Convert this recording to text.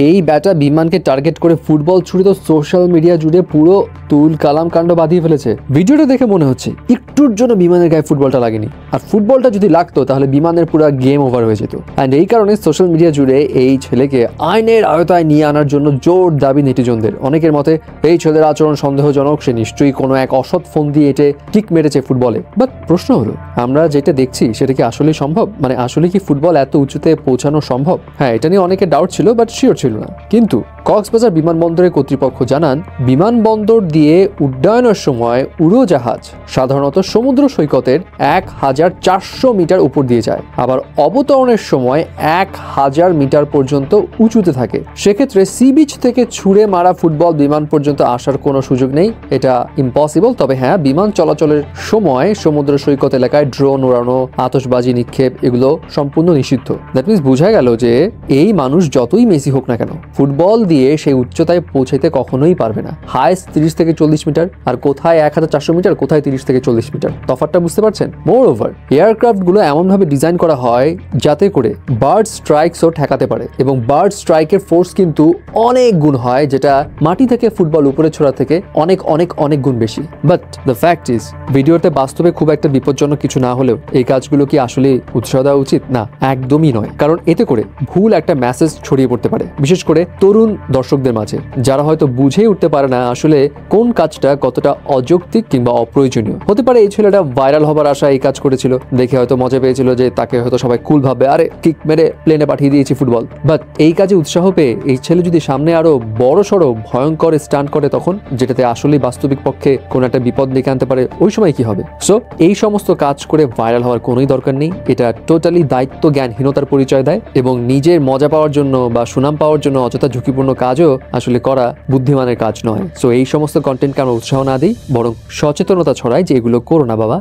এই ব্যাটা বিমানকে টার্গেট করে ফুটবল ছুড়ে তো সোশ্যাল মিডিয়া জুড়ে পুরো তুল কালাম কাণ্ড বাঁধিয়ে ফেলেছে। ভিডিওটা দেখে মনে হচ্ছে একটুর জন্য বিমানের গায়ে ফুটবলটা লাগেনি, আর ফুটবলটা যদি লাগতো তাহলে বিমানের পুরো গেম ওভার হয়ে যেত। অ্যান্ড এই কারণে সোশ্যাল মিডিয়া জুড়ে এই ছেলেকে আইনের আওতায় নিয়ে আনার জন্য জোর দাবি নেটিজনদের। অনেকের মতে এই ছেলের আচরণ সন্দেহজনক, সে নিশ্চয়ই কোনো এক অসৎ ফোন দিয়ে এটে কিক মেরেছে ফুটবলে। বাট প্রশ্ন হলো, আমরা যেটা দেখছি সেটা কি আসলেই সম্ভব? মানে আসলে কি ফুটবল এত উঁচুতে পৌঁছানো সম্ভব? হ্যাঁ, এটা নিয়ে অনেকে ডাউট ছিল, বাট শিওর ছিল না। কিন্তু কক্সবাজার বিমানবন্দরের কর্তৃপক্ষ জানান, বিমানবন্দর দিয়ে উড্ডয়নের সময় উড়োজাহাজ সাধারণত সমুদ্র সৈকতের 1400 মিটার উপর দিয়ে যায়, আবার অবতরণের সময় 1000 মিটার পর্যন্ত উঁচুতে থাকে। সেক্ষেত্রে সি বিচ থেকে ছুঁড়ে মারা ফুটবল বিমান পর্যন্ত আসার কোনো সুযোগ নেই, এটা ইম্পসিবল। তবে হ্যাঁ, বিমান চলাচলের সময় সমুদ্র সৈকত এলাকায় ড্রোন উড়ানো, আতশবাজি নিক্ষেপ এগুলো সম্পূর্ণ নিষিদ্ধ। দ্যাট মিনস বোঝা গেল যে এই মানুষ যতই মেসি হোক না কেন, ফুটবল দিয়ে সেই উচ্চতায় পৌঁছাইতে কখনোই পারবে না। হাইস্ট 30 থেকে 40 মিটার, আর কোথায় 1400 মিটার, কোথায় 30 থেকে 40 মিটার, তফাৎটা বুঝতে পারছেন? মোর ওভার, এয়ারক্রাফট গুলো এমনভাবে ডিজাইন করা হয় যাতে করে বার্ড স্ট্রাইকসও ঠেকাতে পারে, এবং বার্ড স্ট্রাইকের ফোর্স কিন্তু অনেক গুণ হয়, যেটা মাটি থেকে ফুটবল উপরে ছোড়া থেকে অনেক অনেক অনেক গুণ বেশি। বাট দ্য ফ্যাক্ট ইজ, ভিডিওতে বাস্তবে খুব একটা বিপজ্জনক কিছু না হলেও এই কাজগুলো কি আসলে উৎসাহ দেওয়া উচিত? না, একদমই নয়। কারণ এতে করে ভুল একটা মেসেজ ছড়িয়ে পড়তে পারে, বিশেষ করে তরুণ দর্শকদের মাঝে, যারা হয়তো বুঝেই উঠতে পারে না আসলে কোন কাজটা কতটা অযৌক্তিক কিংবা অপ্রয়োজনীয়। হতে পারে এই ছেলেটা ভাইরাল হবার আশায় এই কাজ করেছিল, দেখে হয়তো মজা পেয়েছিল যে তাকে হয়তো সবাই কুল ভাববে, আরে কিক মেরে প্লেনে পাঠিয়ে দিয়েছি ফুটবল। বাট এই কাজে উৎসাহ পেয়ে এই ছেলে যদি সামনে আরো বড় সড়ো ভয়ঙ্কর স্টান্ট করে, তখন যেটাতে আসলে বাস্তবিক পক্ষে কোন একটা বিপদ ডেকে আনতে পারে, ওই সময় কি হবে? সো এই সমস্ত কাজ করে ভাইরাল হওয়ার কোনোই দরকার নেই। এটা টোটালি দায়িত্ব জ্ঞানহীনতার পরিচয় দেয়, এবং নিজের মজা পাওয়ার জন্য বা সুনাম পাওয়ার জন্য অযথা ঝুঁকিপূর্ণ কাজও আসলে করা বুদ্ধিমানের কাজ নয়। সো এই সমস্ত কন্টেন্টকে আমরা উৎসাহ না দিই, বরং সচেতনতা ছড়াই যে এগুলো করো না বাবা।